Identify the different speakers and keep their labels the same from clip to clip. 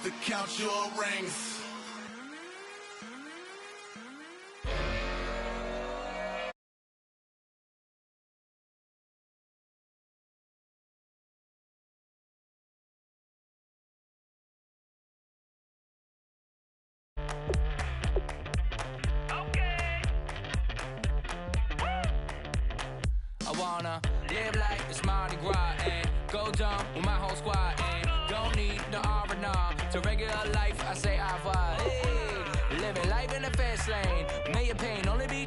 Speaker 1: to count your rings.
Speaker 2: I wanna live like it's Mardi Gras and go dumb with my whole squad and don't need no R&R to regular life. I say au revoir. Hey, living life in the fast lane. May your pain only be.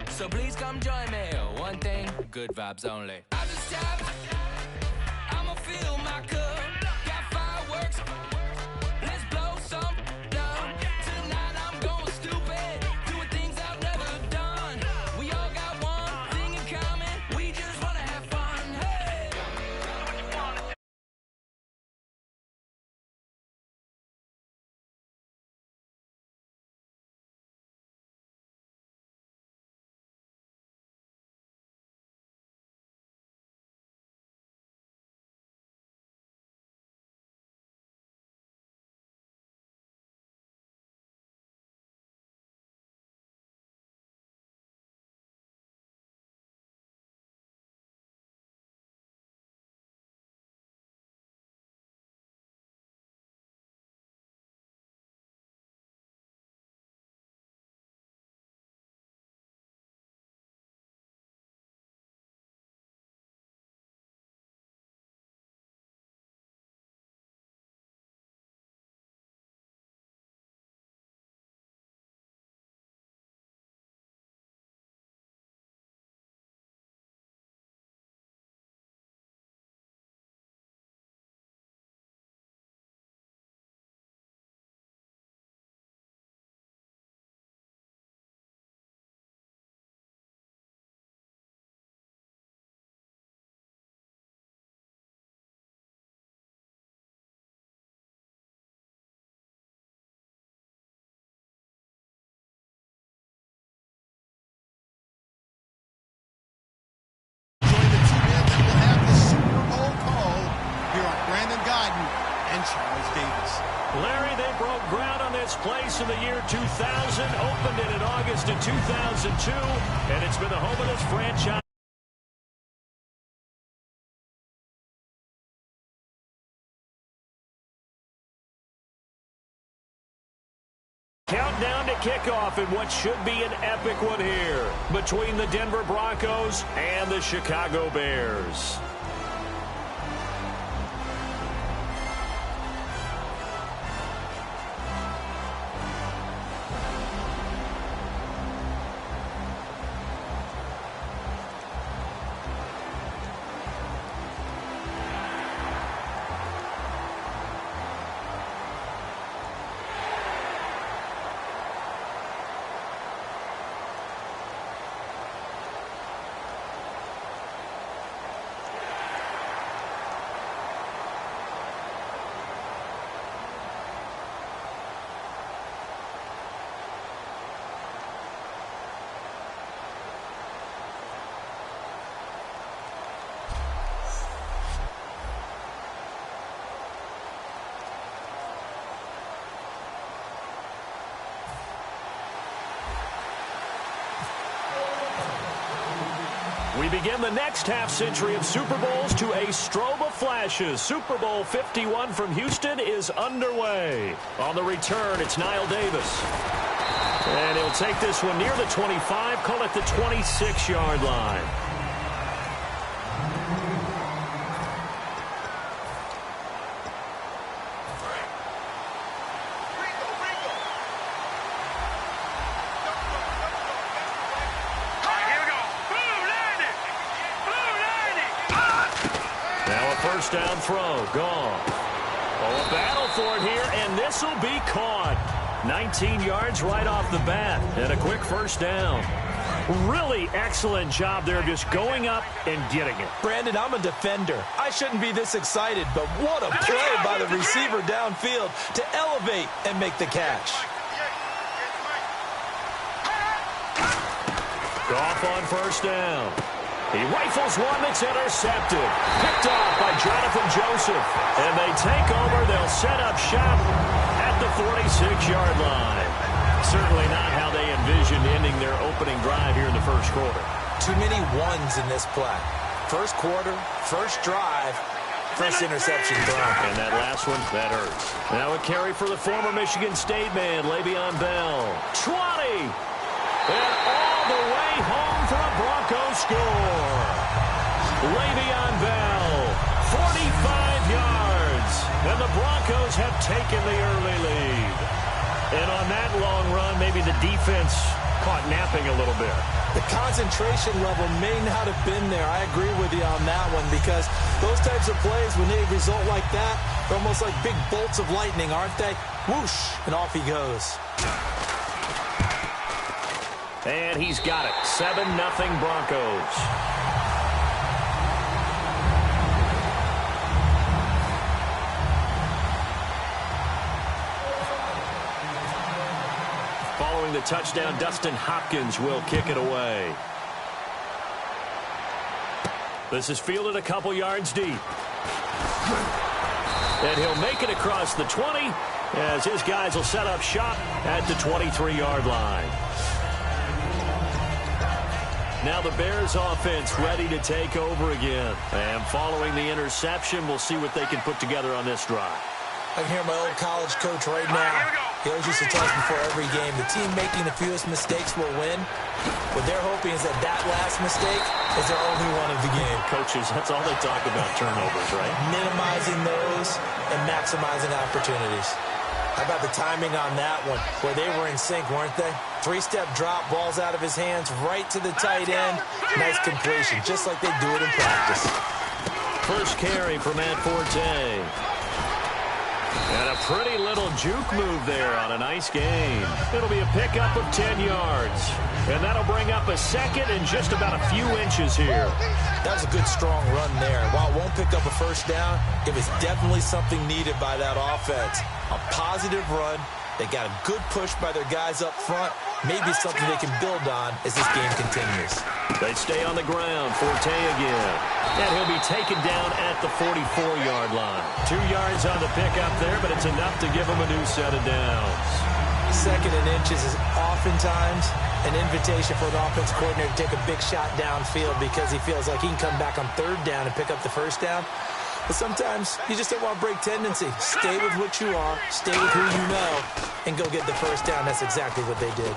Speaker 2: So please come join me. One thing, good vibes only. I just tap. I'ma fill my cup. Got fireworks. Let's blow some down. Tonight I'm going stupid. Doing things I've never done. We all got one thing in common. We just wanna have fun. Hey!
Speaker 3: Larry, they broke ground on this place in the year 2000, opened it in August of 2002, and it's been the home of this franchise. Countdown to kickoff in what should be an epic one here between the Denver Broncos and the Chicago Bears. We begin the next half-century of Super Bowls to a strobe of flashes. Super Bowl 51 from Houston is underway. On the return, it's Knile Davis. And he'll take this one near the 25, call it the 26-yard line. First down throw, gone. Oh, a battle for it here, and this will be caught. 19 yards right off the bat, and a quick first down. Really excellent job there, just going up and getting it.
Speaker 4: Brandon, I'm a defender. I shouldn't be this excited, but what a play by the receiver downfield to elevate and make the catch.
Speaker 3: Goff on first down. He rifles one that's intercepted. Picked off by Jonathan Joseph. And they take over. They'll set up shop at the 46-yard line. Certainly not how they envisioned ending their opening drive here in the first quarter.
Speaker 4: Too many ones in this play. First quarter, first drive, first interception thrown.
Speaker 3: And that last one, that hurts. Now a carry for the former Michigan State man, Le'Veon Bell. 20! And all the way home for a Broncos score. Le'Veon Bell, 45 yards. And the Broncos have taken the early lead. And on that long run, maybe the defense caught napping a little bit.
Speaker 4: The concentration level may not have been there. I agree with you on that one because those types of plays, when they result like that, they're almost like big bolts of lightning, aren't they? Whoosh, and off he goes.
Speaker 3: And he's got it. 7-0 Broncos. Following the touchdown, Dustin Hopkins will kick it away. This is fielded a couple yards deep. And he'll make it across the 20 as his guys will set up shop at the 23-yard line. Now the Bears offense ready to take over again. And following the interception, we'll see what they can put together on this drive.
Speaker 4: I can hear my old college coach right now. He always used to tell us before every game, the team making the fewest mistakes will win. What they're hoping is that that last mistake is their only one of the game.
Speaker 3: Coaches, that's all they talk about, turnovers, right?
Speaker 4: Minimizing those and maximizing opportunities. How about the timing on that one, where they were in sync, weren't they? Three-step drop, balls out of his hands, right to the tight end. Nice completion, just like they do it in practice.
Speaker 3: First carry for Matt Forte. And a pretty little juke move there on a nice gain. It'll be a pickup of 10 yards. And that'll bring up a second and just about a few inches here.
Speaker 4: That was a good, strong run there. While it won't pick up a first down, it was definitely something needed by that offense. A positive run. They got a good push by their guys up front. Maybe something they can build on as this game continues.
Speaker 3: They stay on the ground. Forte again. And he'll be taken down at the 44-yard line. 2 yards on the pickup there, but it's enough to give him a new set of downs.
Speaker 4: Second and inches is oftentimes an invitation for an offense coordinator to take a big shot downfield because he feels like he can come back on third down and pick up the first down. But sometimes you just don't want to break tendency. Stay with what you are, stay with who you know, and go get the first down. That's exactly what they did.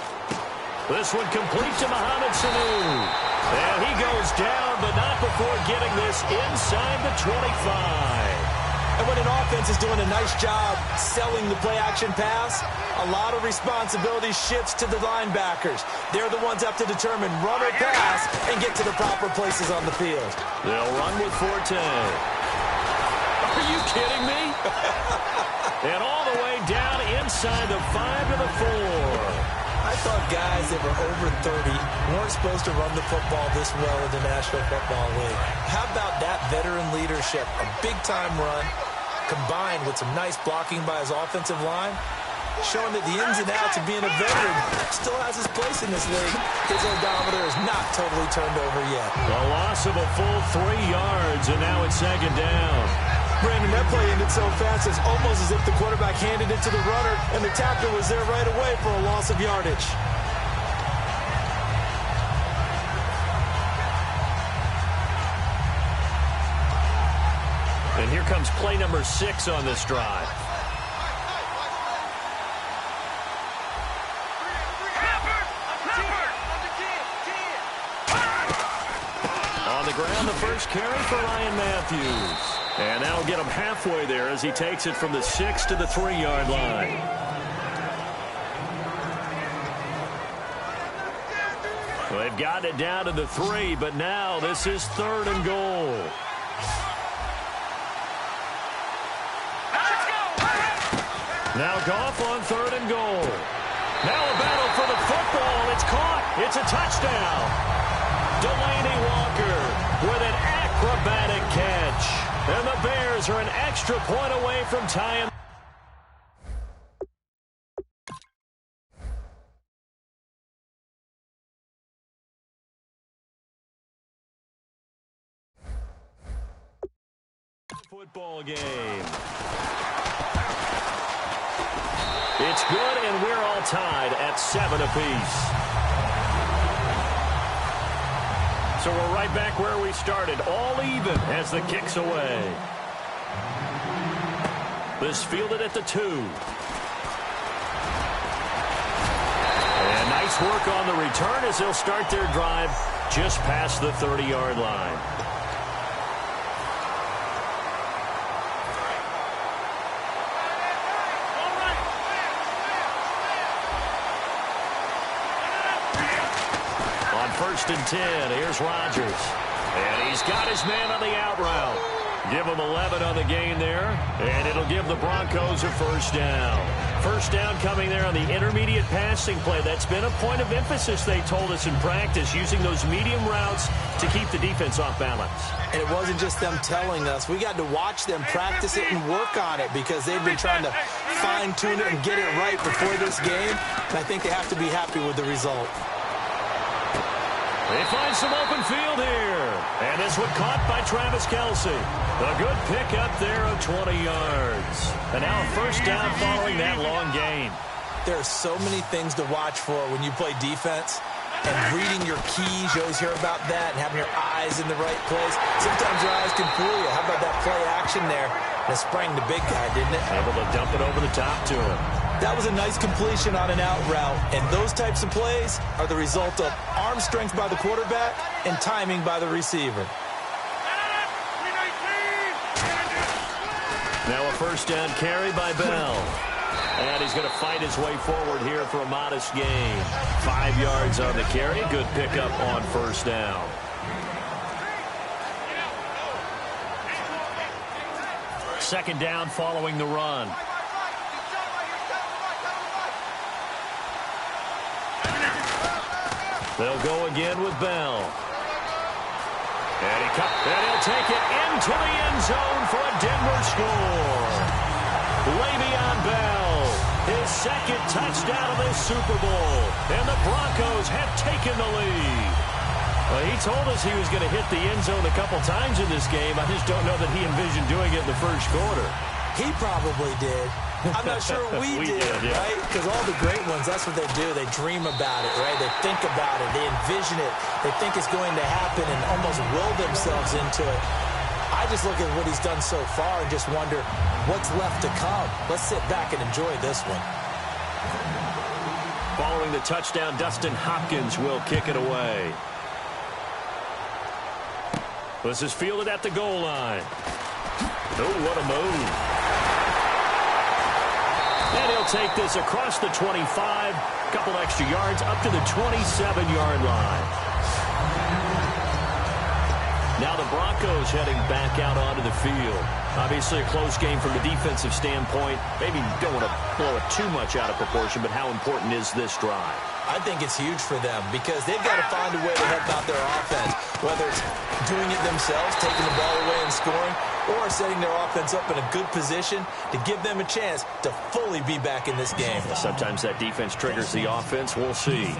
Speaker 3: This one complete to Mohamed Sanu. And he goes down, but not before getting this inside the 25.
Speaker 4: And when an offense is doing a nice job selling the play-action pass, a lot of responsibility shifts to the linebackers. They're the ones that have to determine run or pass and get to the proper places on the field.
Speaker 3: They'll run with Forte. Are you kidding me? And all the way down inside the 5 to the 4.
Speaker 4: I thought guys that were over 30 weren't supposed to run the football this well in the National Football League. How about that veteran leadership? A big-time run combined with some nice blocking by his offensive line, showing that the ins and outs of being a veteran still has his place in this league. His odometer is not totally turned over yet.
Speaker 3: A loss of a full 3 yards, and now it's second down.
Speaker 4: Brandon, that play ended so fast, it's almost as if the quarterback handed it to the runner, and the tackler was there right away for a loss of yardage.
Speaker 3: And here comes play number 6 on this drive. On the ground, the first carry for Ryan Matthews. And that'll get him halfway there as he takes it from the 6 to the 3-yard line. Well, they've gotten it down to the 3, but now this is 3rd and goal. Now Goff on 3rd and goal. Now a battle for the football. It's caught. It's a touchdown. Delaney Walker with an acrobatic catch. And the Bears are an extra point away from tying. football game. It's good, and we're all tied at 7 apiece. So we're right back where we started, all even as the kick's away. This fielded at the 2. And nice work on the return as they'll start their drive just past the 30-yard line. On 1st and 10, here's Rodgers. And he's got his man on the out route. Give him 11 on the game there, and it'll give the Broncos a 1st down. 1st down coming there on the intermediate passing play. That's been a point of emphasis, they told us in practice, using those medium routes to keep the defense off balance.
Speaker 4: And it wasn't just them telling us. We got to watch them practice it and work on it because they've been trying to fine-tune it and get it right before this game, and I think they have to be happy with the result.
Speaker 3: They find some open field here. And this one caught by Travis Kelce. A good pickup there of 20 yards. And now a 1st down following that long gain.
Speaker 4: There are so many things to watch for when you play defense. And reading your keys, you always hear about that, and having your eyes in the right place. Sometimes your eyes can fool you. How about that play action there? That sprang the big guy, didn't it?
Speaker 3: Able to dump it over the top to him.
Speaker 4: That was a nice completion on an out route, and those types of plays are the result of arm strength by the quarterback and timing by the receiver.
Speaker 3: Now a 1st down carry by Bell. And he's going to fight his way forward here for a modest gain. 5 yards on the carry. Good pickup on 1st down. Second down following the run. They'll go again with Bell. And he'll take it into the end zone for a Denver score. Le'Veon Bell, his 2nd touchdown of this Super Bowl. And the Broncos have taken the lead. Well, he told us he was going to hit the end zone a couple times in this game. I just don't know that he envisioned doing it in the 1st quarter.
Speaker 4: He probably did. I'm not sure we did,
Speaker 3: yeah.
Speaker 4: right? Because all the great ones, that's what they do. They dream about it, right? They think about it. They envision it. They think it's going to happen and almost will themselves into it. I just look at what he's done so far and just wonder what's left to come. Let's sit back and enjoy this one.
Speaker 3: Following the touchdown, Dustin Hopkins will kick it away. This is fielded at the goal line. Oh, what a move. And he'll take this across the 25, couple extra yards up to the 27-yard line. Now the Broncos heading back out onto the field. Obviously a close game from the defensive standpoint. Maybe don't want to blow it too much out of proportion, but how important is this drive?
Speaker 4: I think it's huge for them because they've got to find a way to help out their offense, whether it's doing it themselves, taking the ball away and scoring, or setting their offense up in a good position to give them a chance to fully be back in this game.
Speaker 3: Sometimes that defense triggers the offense. We'll see.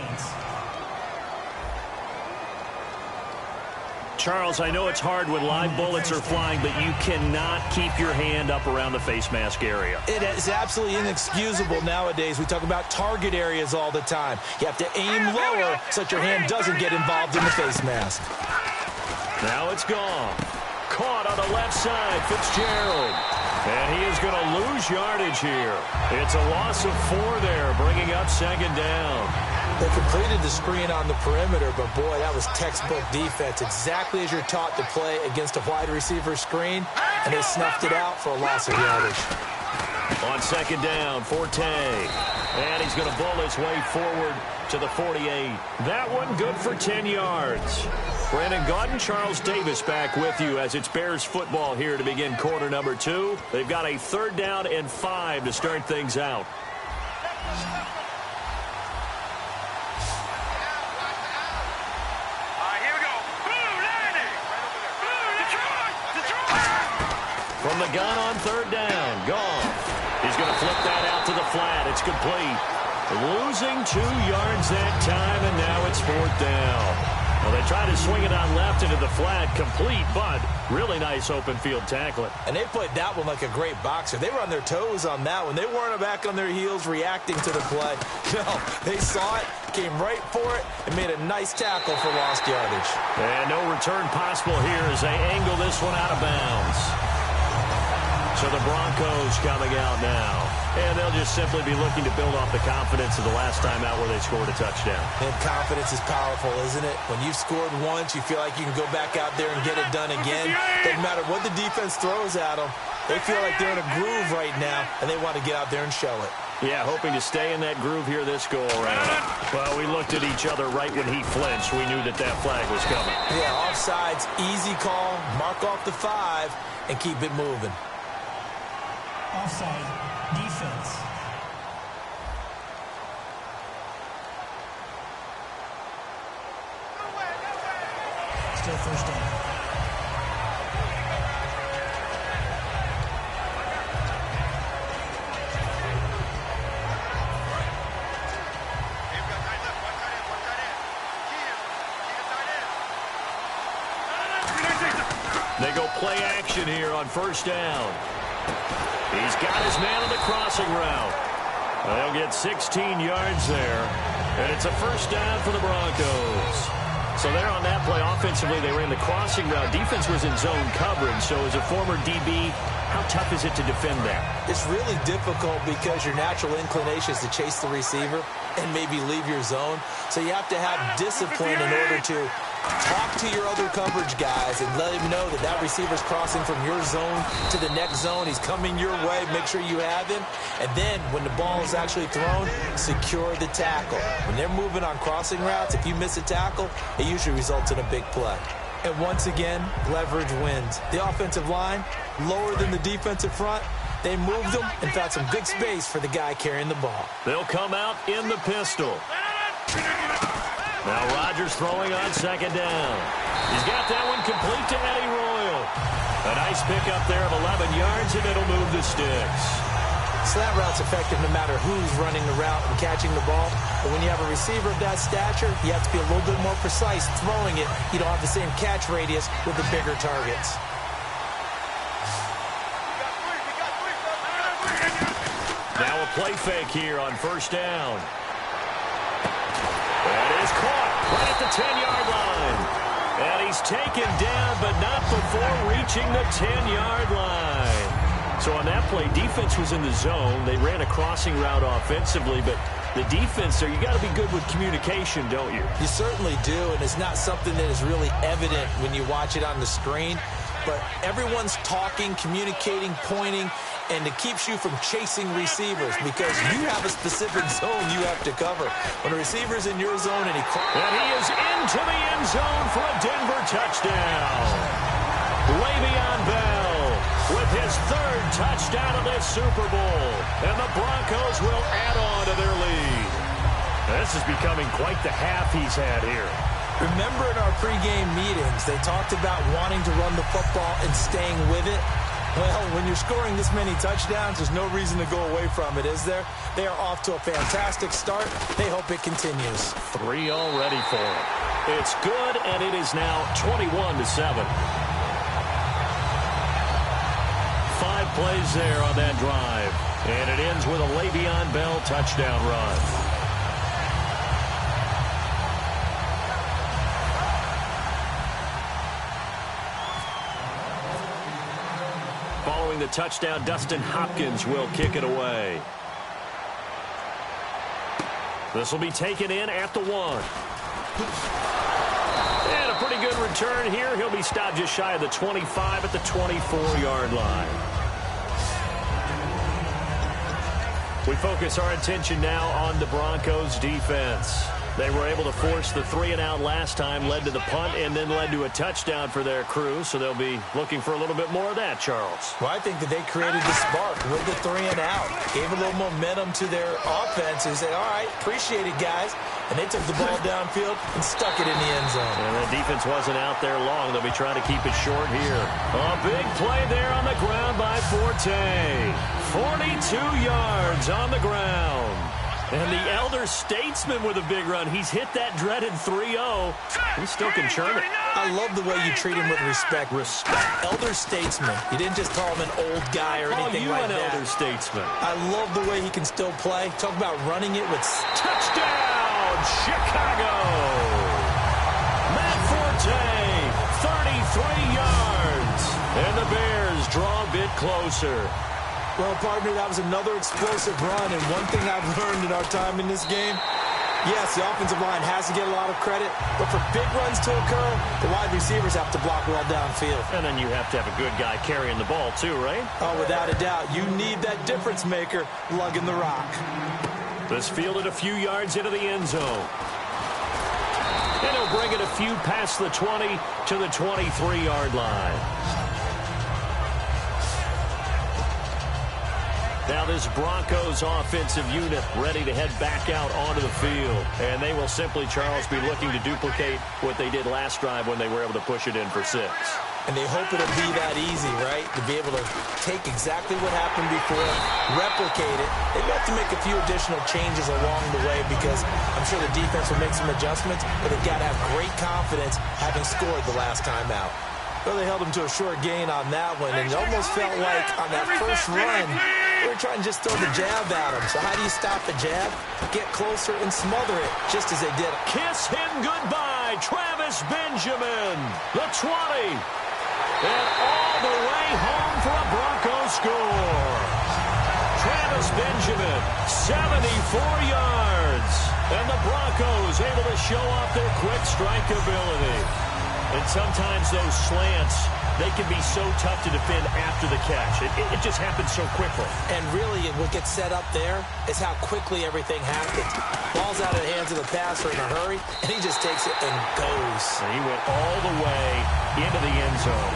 Speaker 3: Charles, I know it's hard when live bullets are flying, but you cannot keep your hand up around the face mask area.
Speaker 4: It is absolutely inexcusable nowadays. We talk about target areas all the time. You have to aim lower so that your hand doesn't get involved in the face mask.
Speaker 3: Now it's gone. Caught on the left side, Fitzgerald. And he is going to lose yardage here. It's a loss of 4 there, bringing up 2nd down.
Speaker 4: They completed the screen on the perimeter, but boy, that was textbook defense. Exactly as you're taught to play against a wide receiver screen, and they snuffed it out for a loss of yardage.
Speaker 3: On 2nd down, Forte. And he's going to bull his way forward to the 48. That one good for 10 yards. Brandon Gaudin, Charles Davis back with you as it's Bears football here to begin quarter number 2. They've got a 3rd down and 5 to start things out. From the gun on 3rd down, Goff. He's going to flip that out to the flat. It's complete. Losing 2 yards that time, and now it's 4th down. Well, they tried to swing it on left into the flat, complete, but really nice open field tackling.
Speaker 4: And they played that one like a great boxer. They were on their toes on that one. They weren't back on their heels reacting to the play. No, they saw it, came right for it, and made a nice tackle for lost yardage.
Speaker 3: And no return possible here as they angle this one out of bounds. So the Broncos coming out now. And they'll just simply be looking to build off the confidence of the last time out where they scored a touchdown.
Speaker 4: And confidence is powerful, isn't it? When you've scored once, you feel like you can go back out there and get it done again. Doesn't matter what the defense throws at them. They feel like they're in a groove right now, and they want to get out there and show it.
Speaker 3: Yeah, hoping to stay in that groove here this go-around. Well, we looked at each other right when he flinched. We knew that that flag was coming.
Speaker 4: Yeah, offsides, easy call, mark off the 5, and keep it moving.
Speaker 5: Offside, defense. Still first down.
Speaker 3: They go play action here on first down. He's got his man on the crossing route. They'll get 16 yards there. And it's a first down for the Broncos. So there on that play, offensively, they ran the crossing route. Defense was in zone coverage. So as a former DB, how tough is it to defend that?
Speaker 4: It's really difficult because your natural inclination is to chase the receiver and maybe leave your zone. So you have to have discipline in order to talk to your other coverage guys and let him know that that receiver's crossing from your zone to the next zone. He's coming your way. Make sure you have him. And then when the ball is actually thrown, secure the tackle. When they're moving on crossing routes, if you miss a tackle, it usually results in a big play. And once again, leverage wins. The offensive line, lower than the defensive front. They moved them and found some good space for the guy carrying the ball.
Speaker 3: They'll come out in the pistol. Now Rodgers throwing on second down. He's got that one complete to Eddie Royal. A nice pickup there of 11 yards, and it'll move the sticks.
Speaker 4: Slant route's effective no matter who's running the route and catching the ball. But when you have a receiver of that stature, you have to be a little bit more precise throwing it. You don't have the same catch radius with the bigger targets.
Speaker 3: Now a play fake here on first down. That is caught right at the 10-yard line. And he's taken down, but not before reaching the 10-yard line. So on that play, defense was in the zone. They ran a crossing route offensively, but the defense there, you got to be good with communication, don't you?
Speaker 4: You certainly do, and it's not something that is really evident when you watch it on the screen. But everyone's talking, communicating, pointing, and it keeps you from chasing receivers because you have a specific zone you have to cover. When a receiver's in your zone and he
Speaker 3: is into the end zone for a Denver touchdown. Le'Veon Bell with his third touchdown of this Super Bowl. And the Broncos will add on to their lead. This is becoming quite the half he's had here.
Speaker 4: Remember in our pregame meetings, they talked about wanting to run the football and staying with it. Well, when you're scoring this many touchdowns, there's no reason to go away from it, is there? They are off to a fantastic start. They hope it continues.
Speaker 3: 3 already for them. It's good, and it is now 21-7. 5 plays there on that drive. And it ends with a Le'Veon Bell touchdown run. Following the touchdown, Dustin Hopkins will kick it away. This will be taken in at the 1. And a pretty good return here. He'll be stopped just shy of the 25 at the 24-yard line. We focus our attention now on the Broncos defense. They were able to force the 3-and-out last time, led to the punt, and then led to a touchdown for their crew. So they'll be looking for a little bit more of that, Charles.
Speaker 4: Well, I think that they created the spark with the 3-and-out. Gave a little momentum to their offense and said, all right, appreciate it, guys. And they took the ball downfield and stuck it in the end zone.
Speaker 3: And the defense wasn't out there long. They'll be trying to keep it short here. A big play there on the ground by Forte. 42 yards on the ground. And the elder statesman with a big run. He's hit that dreaded 3-0. He still can churn it.
Speaker 4: I love the way you treat him with respect. Elder statesman. You didn't just call him an old guy or anything like that.
Speaker 3: Elder statesman.
Speaker 4: I love the way he can still play. Talk about running it with...
Speaker 3: Touchdown, Chicago! Matt Forte, 33 yards. And the Bears draw a bit closer.
Speaker 4: Well, partner, that was another explosive run, and one thing I've learned in our time in this game, yes, the offensive line has to get a lot of credit, but for big runs to occur, the wide receivers have to block well downfield.
Speaker 3: And then you have to have a good guy carrying the ball too, right?
Speaker 4: Oh, without a doubt. You need that difference maker lugging the rock.
Speaker 3: This fielded a few yards into the end zone. And he'll bring it a few past the 20 to the 23-yard line. Now this Broncos offensive unit ready to head back out onto the field. And they will simply, Charles, be looking to duplicate what they did last drive when they were able to push it in for 6.
Speaker 4: And they hope it'll be that easy, right? To be able to take exactly what happened before, replicate it. They have to make a few additional changes along the way because I'm sure the defense will make some adjustments, but they've got to have great confidence having scored the last time out. Well, they held them to a short gain on that one, and it almost felt like on that first run, they were trying to just throw the jab at him. So how do you stop a jab? Get closer and smother it, just as they did.
Speaker 3: Kiss him goodbye, Travis Benjamin, the 20. And all the way home for a Broncos score. Travis Benjamin, 74 yards. And the Broncos able to show off their quick strike ability. And sometimes those slants, they can be so tough to defend after the catch. It just happens so quickly.
Speaker 4: And really, what gets set up there is how quickly everything happens. Ball's out of the hands of the passer in a hurry, and he just takes it and goes.
Speaker 3: And he went all the way into the end zone.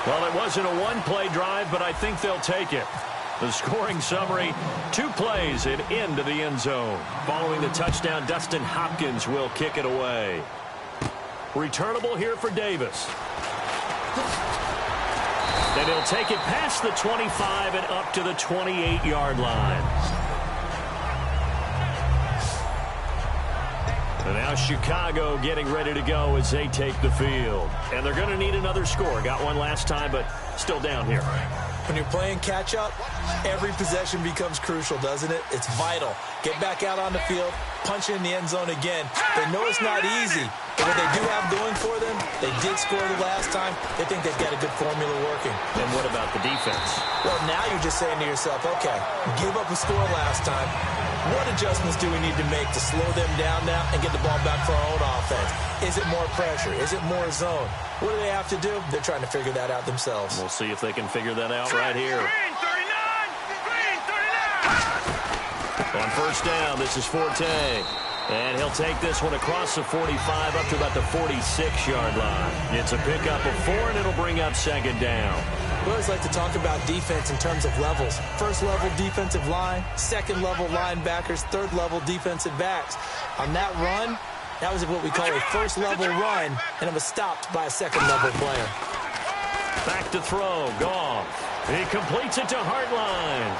Speaker 3: Well, it wasn't a one-play drive, but I think they'll take it. The scoring summary, 2 plays and into the end zone. Following the touchdown, Dustin Hopkins will kick it away. Returnable here for Davis. And he'll take it past the 25 and up to the 28-yard line. And now Chicago getting ready to go as they take the field. And they're going to need another score. Got one last time, but still down here.
Speaker 4: When you're playing catch-up, every possession becomes crucial, doesn't it? It's vital. Get back out on the field, punch in the end zone again. They know it's not easy, but what they do have going for them, they did score the last time. They think they've got a good formula working.
Speaker 3: And what about the defense?
Speaker 4: Well, now you're just saying to yourself, okay, give up a score last time. What adjustments do we need to make to slow them down now and get the ball back for our own offense? Is it more pressure? Is it more zone? What do they have to do? They're trying to figure that out themselves.
Speaker 3: We'll see if they can figure that out right here. On first down, this is Forte. And he'll take this one across the 45 up to about the 46-yard line. It's a pickup of 4, and it'll bring up second down.
Speaker 4: We always like to talk about defense in terms of levels. First-level defensive line, second-level linebackers, third-level defensive backs. On that run, that was what we call a first-level run, and it was stopped by a second-level player.
Speaker 3: Back to throw, Goff. He completes it to Hartline.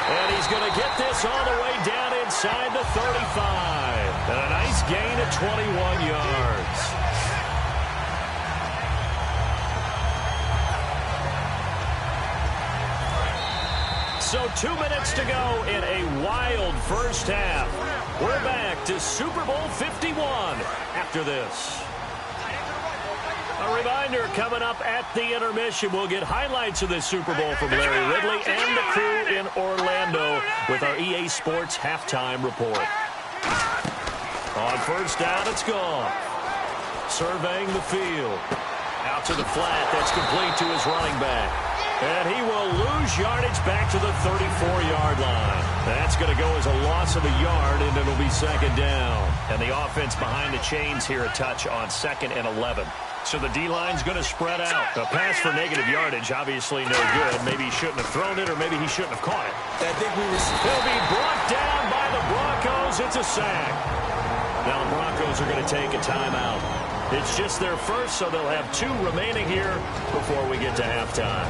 Speaker 3: And he's going to get this all the way down inside the 35. And a nice gain of 21 yards. So 2 minutes to go in a wild first half. We're back to Super Bowl 51 after this. A reminder, coming up at the intermission, we'll get highlights of this Super Bowl from Larry Ridley and the crew in Orlando with our EA Sports halftime report. On first down, it's gone. Surveying the field. Out to the flat. That's complete to his running back. And he will lose yardage back to the 34-yard line. That's going to go as a loss of a yard, and it'll be second down. And the offense behind the chains here a touch on 2nd and 11. So the D-line's going to spread out. A pass for negative yardage, obviously no good. Maybe he shouldn't have thrown it, or maybe he shouldn't have caught it.
Speaker 4: I think
Speaker 3: He'll be brought down by the Broncos. It's a sack. Now the Broncos are going to take a timeout. It's just their first, so they'll have 2 remaining here before we get to halftime.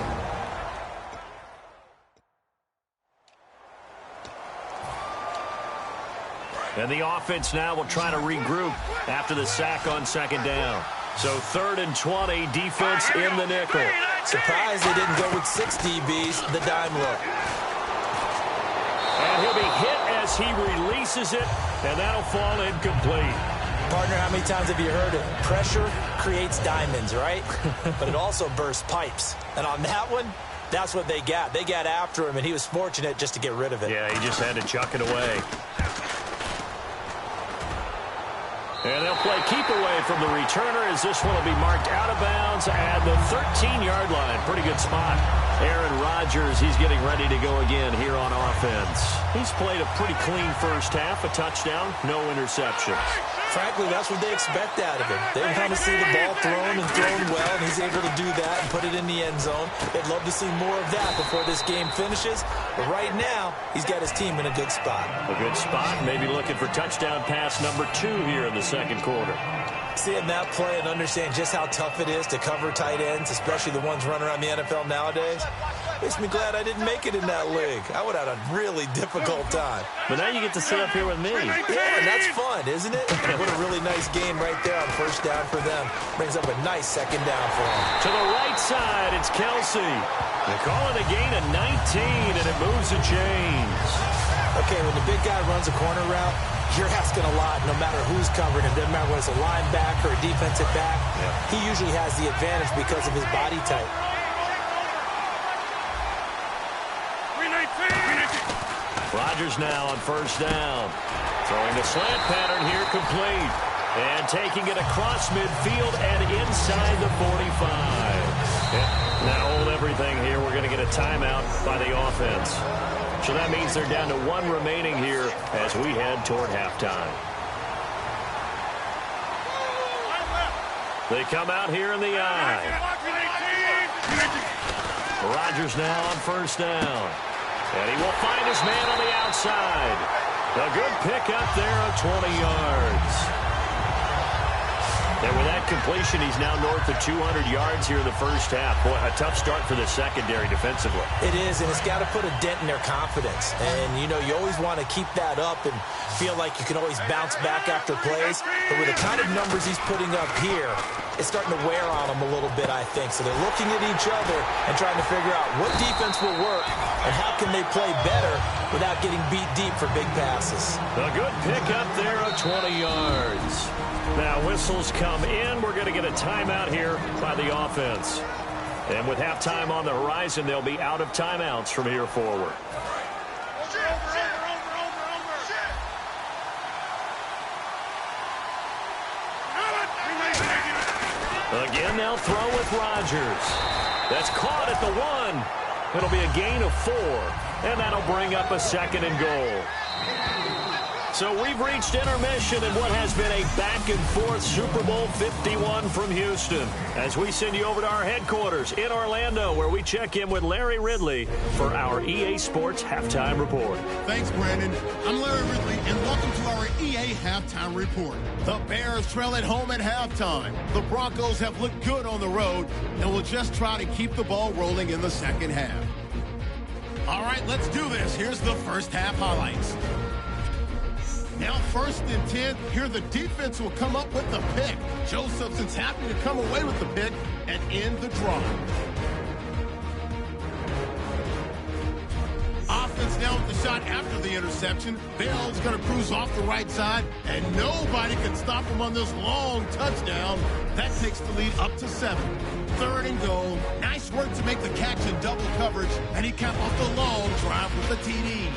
Speaker 3: And the offense now will try to regroup after the sack on 2nd down. So 3rd and 20, defense in the nickel.
Speaker 4: Surprised they didn't go with 6 DBs, the dime look.
Speaker 3: And he'll be hit as he releases it, and that'll fall incomplete.
Speaker 4: Partner, how many times have you heard it? Pressure creates diamonds, right? But it also bursts pipes. And on that one, that's what they got. They got after him, and he was fortunate just to get rid of it.
Speaker 3: Yeah, he just had to chuck it away. And they'll play keep away from the returner as this one will be marked out of bounds at the 13-yard line. Pretty good spot. Aaron Rodgers, he's getting ready to go again here on offense. He's played a pretty clean first half, a touchdown, no interceptions.
Speaker 4: Frankly, that's what they expect out of him. They want to see the ball thrown and thrown well, and he's able to do that and put it in the end zone. They'd love to see more of that before this game finishes. But right now, he's got his team in a good spot.
Speaker 3: A good spot, maybe looking for touchdown pass number 2 here in the 2nd quarter.
Speaker 4: Seeing that play and understand just how tough it is to cover tight ends, especially the ones running around the NFL nowadays, makes me glad I didn't make it in that league. I would have had a really difficult time.
Speaker 3: But now you get to sit up here with me.
Speaker 4: Yeah, and that's fun, isn't it? What a really nice game right there on 1st down for them. Brings up a nice 2nd down for them.
Speaker 3: To the right side, it's Kelsey. They call it a gain of 19, and it moves the chains.
Speaker 4: Okay, when the big guy runs a corner route, you're asking a lot no matter who's covering him. Doesn't matter whether it's a linebacker or a defensive back. Yeah. He usually has the advantage because of his body type.
Speaker 3: Rodgers now on 1st down. Throwing the slant pattern here complete. And taking it across midfield and inside the 45. Now hold everything here. We're going to get a timeout by the offense. So that means they're down to 1 remaining here as we head toward halftime. They come out here in the eye. Rodgers now on 1st down. And he will find his man on the outside. A good pick up there of 20 yards. And with that completion, he's now north of 200 yards here in the first half. Boy, a tough start for the secondary defensively.
Speaker 4: It is, and it's got to put a dent in their confidence. And, you know, you always want to keep that up and feel like you can always bounce back after plays. But with the kind of numbers he's putting up here, it's starting to wear on them a little bit, I think. So they're looking at each other and trying to figure out what defense will work and how can they play better without getting beat deep for big passes.
Speaker 3: A good pick up there of 20 yards. Now whistles come in. We're going to get a timeout here by the offense. And with halftime on the horizon, they'll be out of timeouts from here forward. Again, they'll throw with Rodgers. That's caught at the 1. It'll be a gain of 4, and that'll bring up a 2nd and goal. So we've reached intermission in what has been a back-and-forth Super Bowl 51 from Houston as we send you over to our headquarters in Orlando where we check in with Larry Ridley for our EA Sports Halftime Report.
Speaker 1: Thanks, Brandon. I'm Larry Ridley, and welcome to our EA Halftime Report. The Bears trail at home at halftime. The Broncos have looked good on the road and will just try to keep the ball rolling in the second half. All right, let's do this. Here's the first half highlights. Now 1st and 10, here the defense will come up with the pick. Josephson's happy to come away with the pick and end the drive. Offense now with the shot after the interception. Bell's going to cruise off the right side, and nobody can stop him on this long touchdown. That takes the lead up to 7. 3rd and goal. Nice work to make the catch in double coverage, and he capped off the long drive with the TD.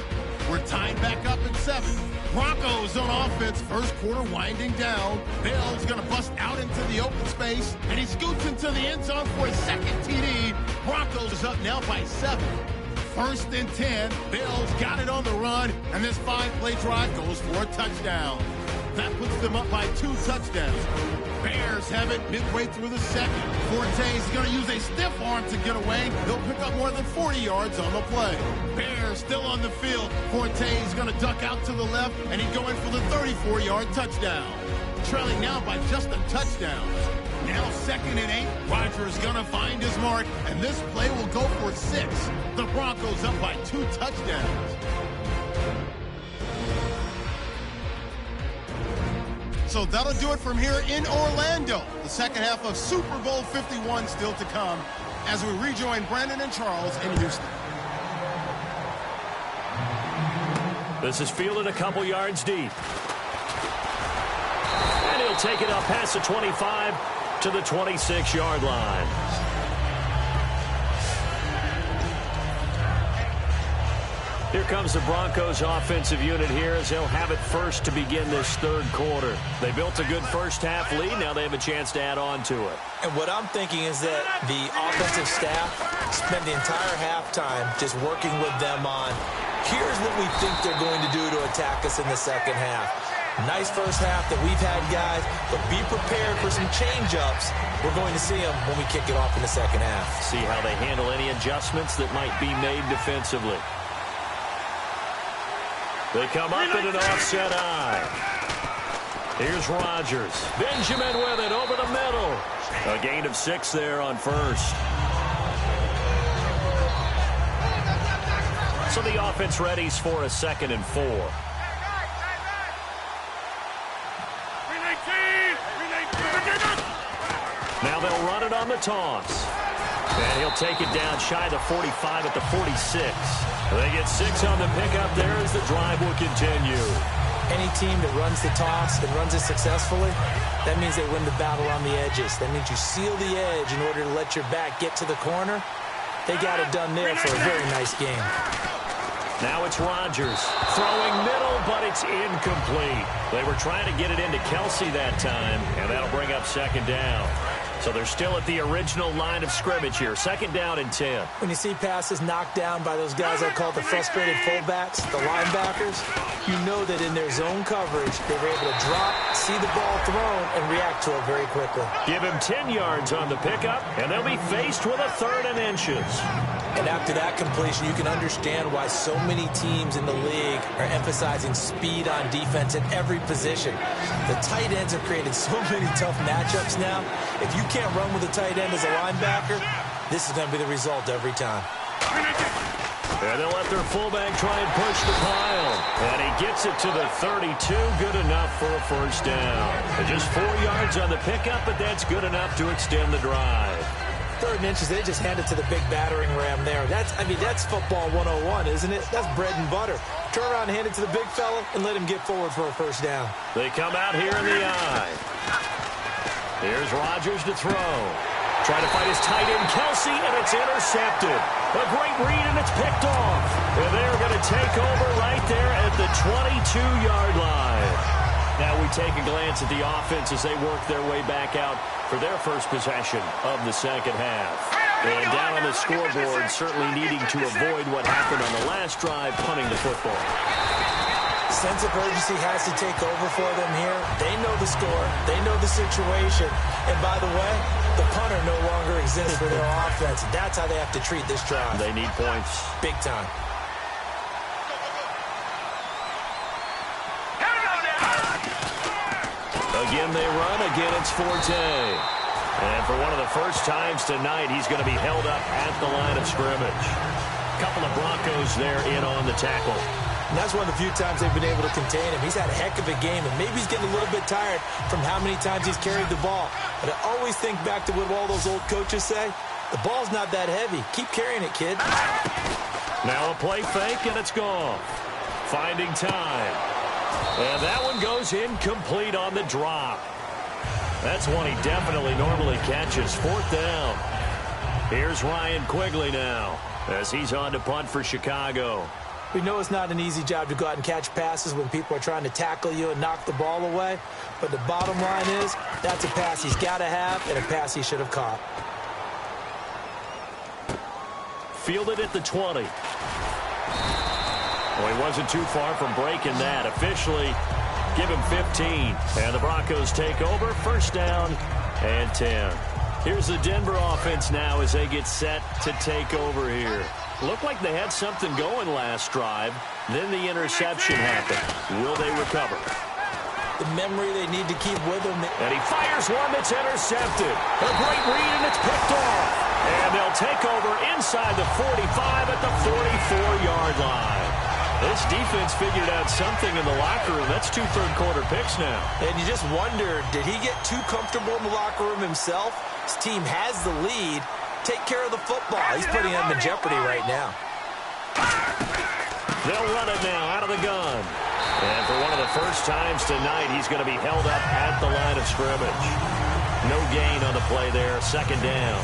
Speaker 1: We're tied back up at 7. Broncos on offense, first quarter winding down. Bell's going to bust out into the open space, and he scoots into the end zone for his 2nd TD. Broncos is up now by 7. 1st and 10. Bell's got it on the run, and this 5-play drive goes for a touchdown. That puts them up by 2 touchdowns. Bears have it midway through the second. Forte's going to use a stiff arm to get away. He'll pick up more than 40 yards on the play. Bears still on the field. Forte's going to duck out to the left, and he'd go in for the 34-yard touchdown. trailing now by just a touchdown. Now 2nd and 8. Rodgers gonna find his mark, and this play will go for 6. The Broncos up by 2 touchdowns. So that'll do it from here in Orlando. The second half of Super Bowl 51 still to come as we rejoin Brandon and Charles in Houston.
Speaker 3: This is fielded a couple yards deep. And he'll take it up past the 25 to the 26-yard line. Here comes the Broncos offensive unit here as they'll have it first to begin this third quarter. They built a good first half lead. Now they have a chance to add on to it.
Speaker 4: And what I'm thinking is that the offensive staff spent the entire halftime just working with them on, here's what we think they're going to do to attack us in the second half. Nice first half that we've had, guys, but be prepared for some change-ups. We're going to see them when we kick it off in the second half.
Speaker 3: See how they handle any adjustments that might be made defensively. They come up in an offset eye. Here's Rodgers. Benjamin with it over the middle. A gain of 6 there on first. So the offense readies for a 2nd and 4. Now they'll run it on the toss. And he'll take it down shy of the 45 at the 46. They get 6 on the pickup there as the drive will continue.
Speaker 4: Any team that runs the toss and runs it successfully, that means they win the battle on the edges. That means you seal the edge in order to let your back get to the corner. They got it done there for a very nice game.
Speaker 3: Now it's Rodgers throwing middle, but it's incomplete. They were trying to get it into Kelsey that time, and that'll bring up 2nd down. So they're still at the original line of scrimmage here. 2nd down and 10.
Speaker 4: When you see passes knocked down by those guys I call the frustrated fullbacks, the linebackers, you know that in their zone coverage, they were able to drop, see the ball thrown, and react to it very quickly.
Speaker 3: Give him 10 yards on the pickup, and they'll be faced with a 3rd and inches.
Speaker 4: And after that completion, you can understand why so many teams in the league are emphasizing speed on defense at every position. The tight ends have created so many tough matchups now. If you can't run with a tight end as a linebacker, this is going to be the result every time.
Speaker 3: And they'll let their fullback try and push the pile. And he gets it to the 32. Good enough for a 1st down. And just 4 yards on the pickup, but that's good enough to extend the drive.
Speaker 4: 3rd and inches, they just hand it to the big battering ram there. That's football 101, isn't it? That's bread and butter. Turn around and hand it to the big fella and let him get forward for a 1st down.
Speaker 3: They come out here in the eye. Here's Rodgers to throw. Trying to fight his tight end, Kelsey, and it's intercepted. A great read, and it's picked off. And they're going to take over right there at the 22-yard line. Now we take a glance at the offense as they work their way back out for their first possession of the second half. And down on the scoreboard, certainly needing to avoid what happened on the last drive, punting the football.
Speaker 4: Sense of urgency has to take over for them here. They know the score. They know the situation. And by the way, the punter no longer exists for their offense. That's how they have to treat this drive.
Speaker 3: They need points.
Speaker 4: Big time.
Speaker 3: Again they run, again it's Forte. And for one of the first times tonight, he's going to be held up at the line of scrimmage. A couple of Broncos there in on the tackle.
Speaker 4: And that's one of the few times they've been able to contain him. He's had a heck of a game, and maybe he's getting a little bit tired from how many times he's carried the ball. But I always think back to what all those old coaches say. The ball's not that heavy. Keep carrying it, kid.
Speaker 3: Now a play fake, and it's gone. Finding time. And that one goes incomplete on the drop. That's one he definitely normally catches. 4th down. Here's Ryan Quigley now as he's on to punt for Chicago.
Speaker 4: We know it's not an easy job to go out and catch passes when people are trying to tackle you and knock the ball away. But the bottom line is that's a pass he's got to have and a pass he should have caught.
Speaker 3: Fielded at the 20. Well, he wasn't too far from breaking that. Officially, give him 15. And the Broncos take over. 1st down and 10. Here's the Denver offense now as they get set to take over here. Looked like they had something going last drive. Then the interception happened. Will they recover?
Speaker 4: the memory they need to keep with them.
Speaker 3: And he fires one that's intercepted. A great read, and it's picked off. And they'll take over inside the 45 at the 44-yard line. This defense figured out something in the locker room. That's 2 third-quarter picks now.
Speaker 4: And you just wonder, did he get too comfortable in the locker room himself? His team has the lead. Take care of the football. He's putting them in jeopardy right now.
Speaker 3: They'll run it now out of the gun. And for one of the first times tonight, he's going to be held up at the line of scrimmage. No gain on the play there, second down.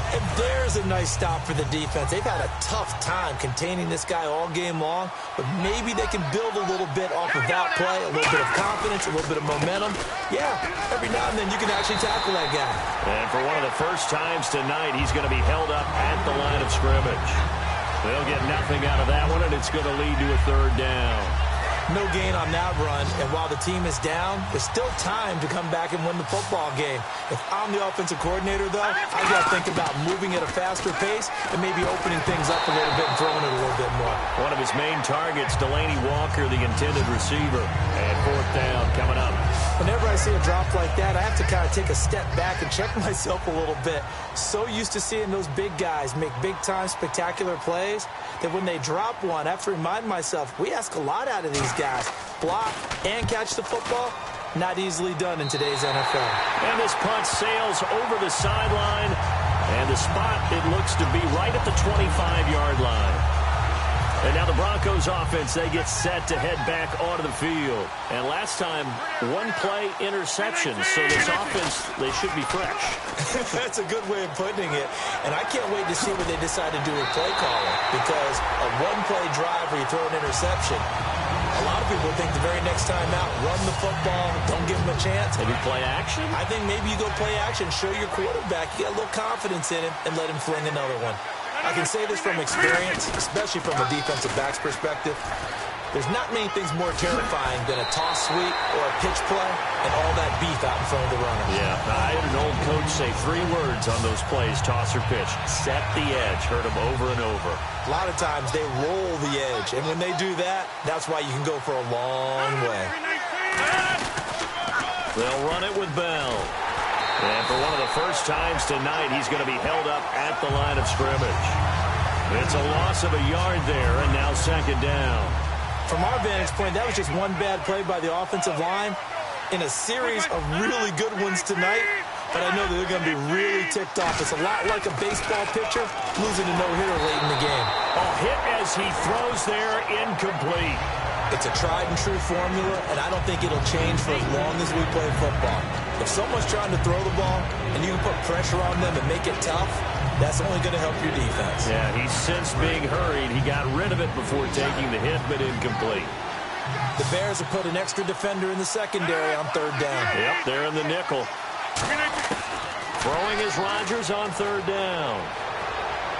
Speaker 4: And there's a nice stop for the defense. They've had a tough time containing this guy all game long, but maybe they can build a little bit off of that play, a little bit of confidence, a little bit of momentum. Yeah, every now and then you can actually tackle that guy.
Speaker 3: And for one of the first times tonight, he's going to be held up at the line of scrimmage. They'll get nothing out of that one, and it's going to lead to a third down.
Speaker 4: No gain on that run, and while the team is down, there's still time to come back and win the football game. If I'm the offensive coordinator, though, I got to think about moving at a faster pace and maybe opening things up a little bit and throwing it a little bit more.
Speaker 3: One of his main targets, Delaney Walker, the intended receiver. And fourth down coming up.
Speaker 4: Whenever I see a drop like that, I have to kind of take a step back and check myself a little bit. So used to seeing those big guys make big-time spectacular plays that when they drop one, I have to remind myself, we ask a lot out of these guys. Block and catch the football, not easily done in today's NFL.
Speaker 3: And this punt sails over the sideline, and the spot, it looks to be right at the 25-yard line. And now the Broncos offense, they get set to head back onto the field. And last time, one play interception. So this offense, they should be fresh.
Speaker 4: That's a good way of putting it. And I can't wait to see what they decide to do with play calling. Because a one-play drive where you throw an interception, a lot of people think the very next time out, run the football, don't give them a chance.
Speaker 3: Maybe play action?
Speaker 4: I think maybe you go play action, show your quarterback, you got a little confidence in him, and let him fling another one. I can say this from experience, especially from a defensive back's perspective. There's not many things more terrifying than a toss sweep or a pitch play and all that beef out in front of the runner.
Speaker 3: Yeah, I had an old coach say 3 words on those plays, toss or pitch. Set the edge. Heard him over and over.
Speaker 4: A lot of times they roll the edge, and when they do that, that's why you can go for a long way.
Speaker 3: They'll run it with Bell. And for one of the first times tonight, he's going to be held up at the line of scrimmage. It's a loss of a yard there, and now second down.
Speaker 4: From our vantage point, that was just one bad play by the offensive line in a series of really good ones tonight, but I know that they're going to be really ticked off. It's a lot like a baseball pitcher losing a no-hitter late in the game.
Speaker 3: A hit as he throws there, incomplete.
Speaker 4: It's a tried-and-true formula, and I don't think it'll change for as long as we play football. If someone's trying to throw the ball and you can put pressure on them and make it tough, that's only going to help your defense.
Speaker 3: Yeah, he's since being hurried. He got rid of it before taking the hit, but incomplete.
Speaker 4: The Bears have put an extra defender in the secondary on third down.
Speaker 3: Yep, they're in the nickel. Throwing is Rodgers on third down.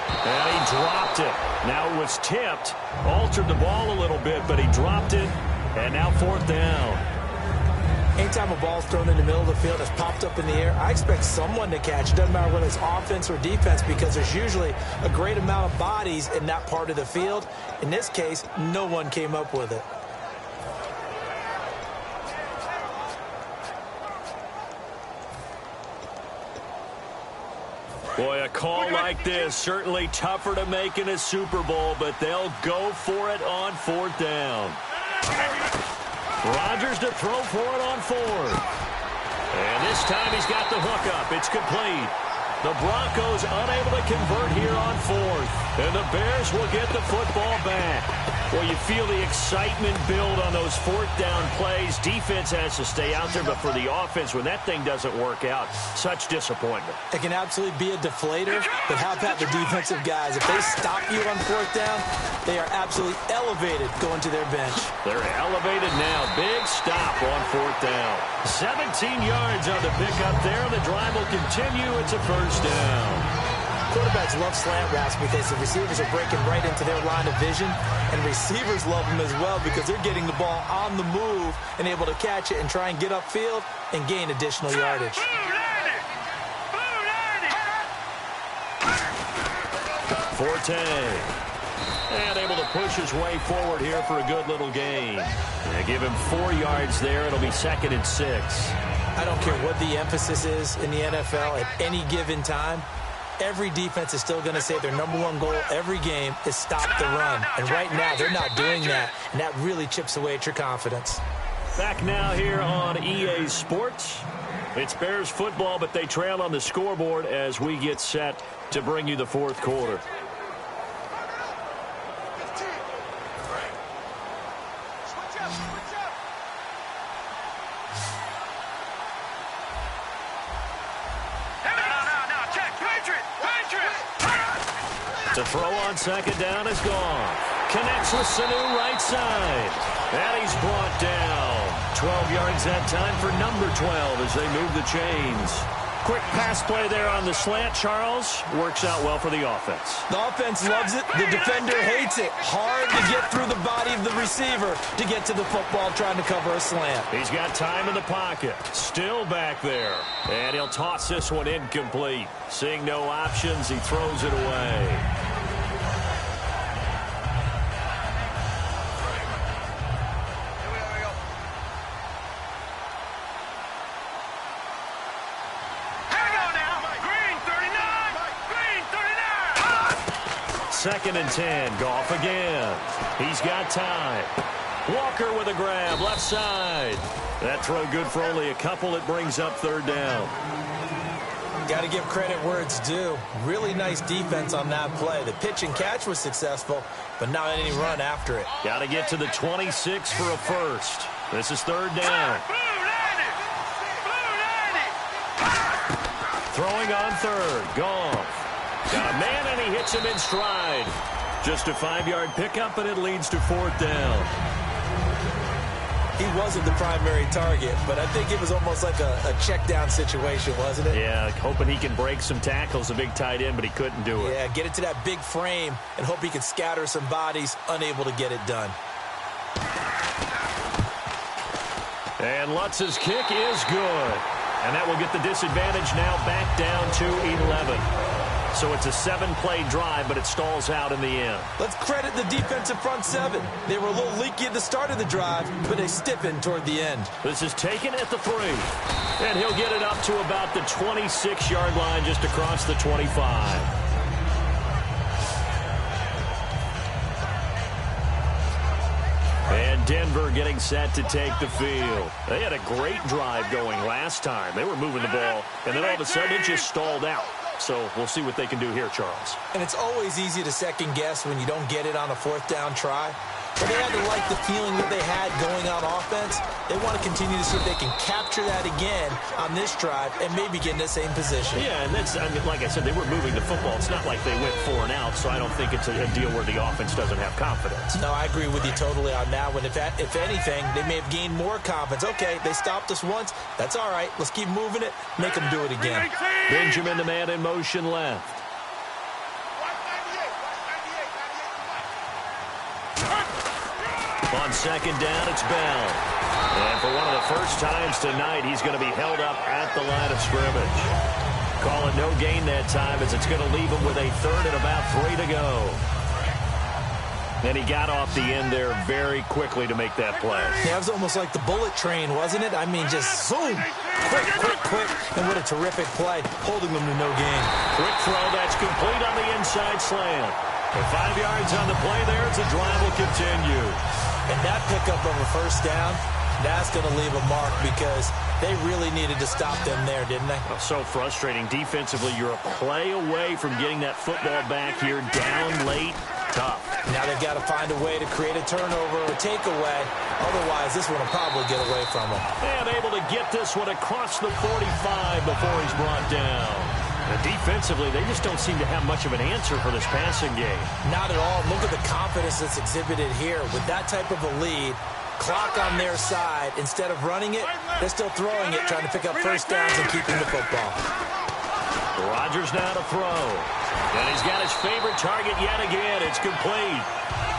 Speaker 3: And he dropped it. Now it was tipped, altered the ball a little bit, but he dropped it, and now fourth down.
Speaker 4: Anytime a ball's thrown in the middle of the field, it's popped up in the air, I expect someone to catch. It doesn't matter whether it's offense or defense, because there's usually a great amount of bodies in that part of the field. In this case, no one came up with it.
Speaker 3: Boy, a call like this, certainly tougher to make in a Super Bowl, but they'll go for it on fourth down. Rodgers to throw for it on fourth. And this time he's got the hook up. It's complete. The Broncos unable to convert here on fourth. And the Bears will get the football back. Well, you feel the excitement build on those fourth down plays. Defense has to stay out there, but for the offense, when that thing doesn't work out, such disappointment.
Speaker 4: It can absolutely be a deflator, but how about the defensive guys? If they stop you on fourth down, they are absolutely elevated going to their bench.
Speaker 3: They're elevated now. Big stop on fourth down. 17 yards on the pickup there. The drive will continue. It's a first down.
Speaker 4: Quarterbacks love slant routes because the receivers are breaking right into their line of vision, and receivers love them as well because they're getting the ball on the move and able to catch it and try and get upfield and gain additional yardage.
Speaker 3: Forte. And able to push his way forward here for a good little gain. They give him 4 yards there. It'll be 2nd and 6.
Speaker 4: I don't care what the emphasis is in the NFL at any given time. Every defense is still going to say their #1 goal every game is stop the run. And right now, they're not doing that. And that really chips away at your confidence.
Speaker 3: Back now here on EA Sports. It's Bears football, but they trail on the scoreboard as we get set to bring you the 4th quarter. The throw on 2nd down is gone. Connects with Sanu right side. And he's brought down. 12 yards that time for number 12 as they move the chains. Quick pass play there on the slant, Charles. Works out well for the offense.
Speaker 4: The offense loves it. The defender hates it. Hard to get through the body of the receiver to get to the football trying to cover a slant.
Speaker 3: He's got time in the pocket. Still back there. And he'll toss this one incomplete. Seeing no options, he throws it away. Second and 10. Goff again. He's got time. Walker with a grab. Left side. That throw good for only a couple. It brings up 3rd down.
Speaker 4: Got to give credit where it's due. Really nice defense on that play. The pitch and catch was successful, but not any run after it.
Speaker 3: Got to get to the 26 for a first. This is 3rd down. Throwing on 3rd. Goff. Got a man, and he hits him in stride. Just a 5-yard pickup, and it leads to 4th down.
Speaker 4: He wasn't the primary target, but I think it was almost like a check down situation, wasn't it?
Speaker 3: Yeah, hoping he can break some tackles, a big tight end, but he couldn't do it.
Speaker 4: Yeah, get it to that big frame and hope he can scatter some bodies, unable to get it done.
Speaker 3: And Lutz's kick is good. And that will get the disadvantage now back down to 11. So it's a 7-play drive, but it stalls out in the end.
Speaker 4: Let's credit the defensive front 7. They were a little leaky at the start of the drive, but they stiffened toward the end.
Speaker 3: This is taken at the 3. And he'll get it up to about the 26-yard line, just across the 25. And Denver getting set to take the field. They had a great drive going last time. They were moving the ball, and then all of a sudden it just stalled out. So we'll see what they can do here, Charles.
Speaker 4: And it's always easy to second guess when you don't get it on a 4th down try. But they had to like the feeling that they had going on offense. They want to continue to see if they can capture that again on this drive and maybe get in the same position.
Speaker 3: Yeah, and that's, I mean, like I said, they were moving the football. It's not like they went 4 and out, so I don't think it's a deal where the offense doesn't have confidence.
Speaker 4: No, I agree with you totally on that one. If anything, they may have gained more confidence. Okay, they stopped us once. That's all right. Let's keep moving it. Make them do it again.
Speaker 3: Benjamin, the man in motion left. On 2nd down, it's Bell. And for one of the first times tonight, he's going to be held up at the line of scrimmage. Call it no gain that time, as it's going to leave him with a 3rd and about 3 to go. And he got off the end there very quickly to make that play.
Speaker 4: Yeah, it was almost like the bullet train, wasn't it? I mean, just zoom. Quick. And what a terrific play, holding them to no gain.
Speaker 3: Quick throw, that's complete on the inside slant. And 5 yards on the play there as the drive will continue.
Speaker 4: And that pickup of a 1st down, that's going to leave a mark because they really needed to stop them there, didn't they?
Speaker 3: Oh, so frustrating. Defensively, you're a play away from getting that football back here, down late. Tough.
Speaker 4: Now they've got to find a way to create a turnover or takeaway. Otherwise, this one will probably get away from them.
Speaker 3: And able to get this one across the 45 before he's brought down. Defensively, they just don't seem to have much of an answer for this passing game.
Speaker 4: Not at all. Look at the confidence that's exhibited here. With that type of a lead, clock on their side, instead of running it, they're still throwing it, trying to pick up 1st downs and keeping the football.
Speaker 3: Rodgers now to throw. And he's got his favorite target yet again. It's complete.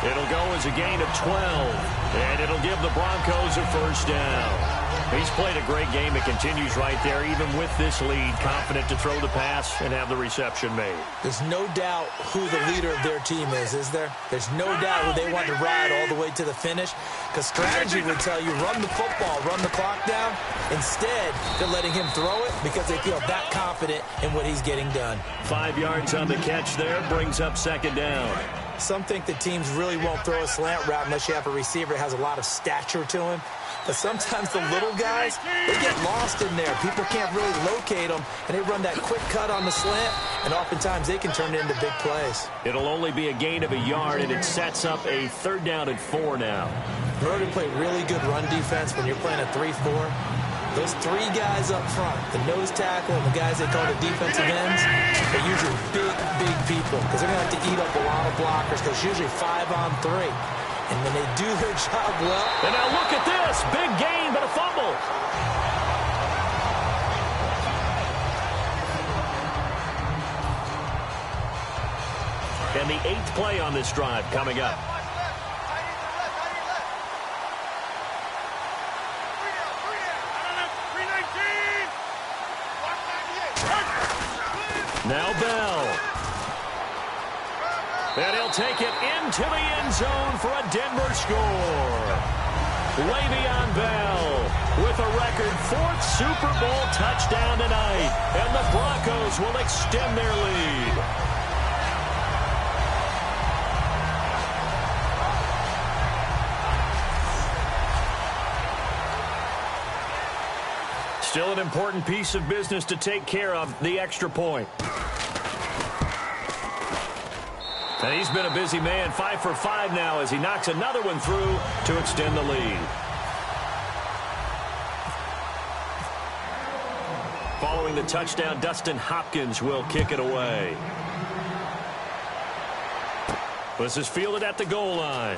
Speaker 3: It'll go as a gain of 12. And it'll give the Broncos a 1st down. He's played a great game. It continues right there, even with this lead, confident to throw the pass and have the reception made.
Speaker 4: There's no doubt who the leader of their team is there? There's no doubt who they want to ride all the way to the finish, because strategy would tell you run the football, run the clock down. Instead, they're letting him throw it because they feel that confident in what he's getting done.
Speaker 3: 5 yards on the catch there, brings up second down.
Speaker 4: Some think the teams really won't throw a slant route unless you have a receiver that has a lot of stature to him. But sometimes the little guys, they get lost in there. People can't really locate them, and they run that quick cut on the slant, and oftentimes they can turn it into big plays.
Speaker 3: It'll only be a gain of a yard, and it sets up a 3rd down and 4 now.
Speaker 4: In order to play really good run defense when you're playing a 3-4, those 3 guys up front, the nose tackle and the guys they call the defensive ends, they're usually big people because they're going to have to eat up a lot of blockers because it's usually 5 on 3. And when they do their job well...
Speaker 3: And now look at this. Big gain, but a fumble. And the 8th play on this drive coming up. Now Bell. And he'll take it into the end zone for a Denver score. Le'Veon Bell with a record 4th Super Bowl touchdown tonight. And the Broncos will extend their lead. Still an important piece of business to take care of, the extra point. And he's been a busy man, 5 for 5 now as he knocks another one through to extend the lead. Following the touchdown, Dustin Hopkins will kick it away. This is fielded at the goal line.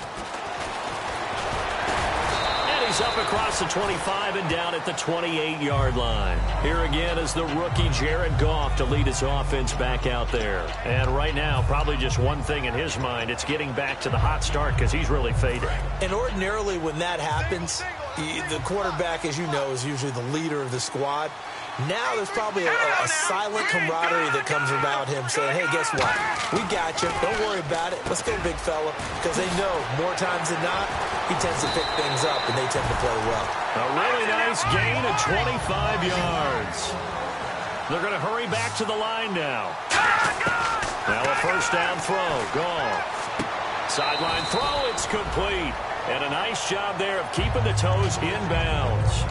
Speaker 3: He's up across the 25 and down at the 28-yard line. Here again is the rookie Jared Goff to lead his offense back out there. And right now, probably just one thing in his mind, it's getting back to the hot start because he's really faded.
Speaker 4: And ordinarily when that happens, the quarterback, as you know, is usually the leader of the squad. Now there's probably a silent camaraderie that comes about him saying, hey, guess what? We got you. Don't worry about it. Let's go, big fella. Because they know more times than not, he tends to pick things up, and they tend to play well.
Speaker 3: A really nice gain of 25 yards. They're going to hurry back to the line now. Now a 1st down throw. Gone. Sideline throw. It's complete. And a nice job there of keeping the toes in bounds.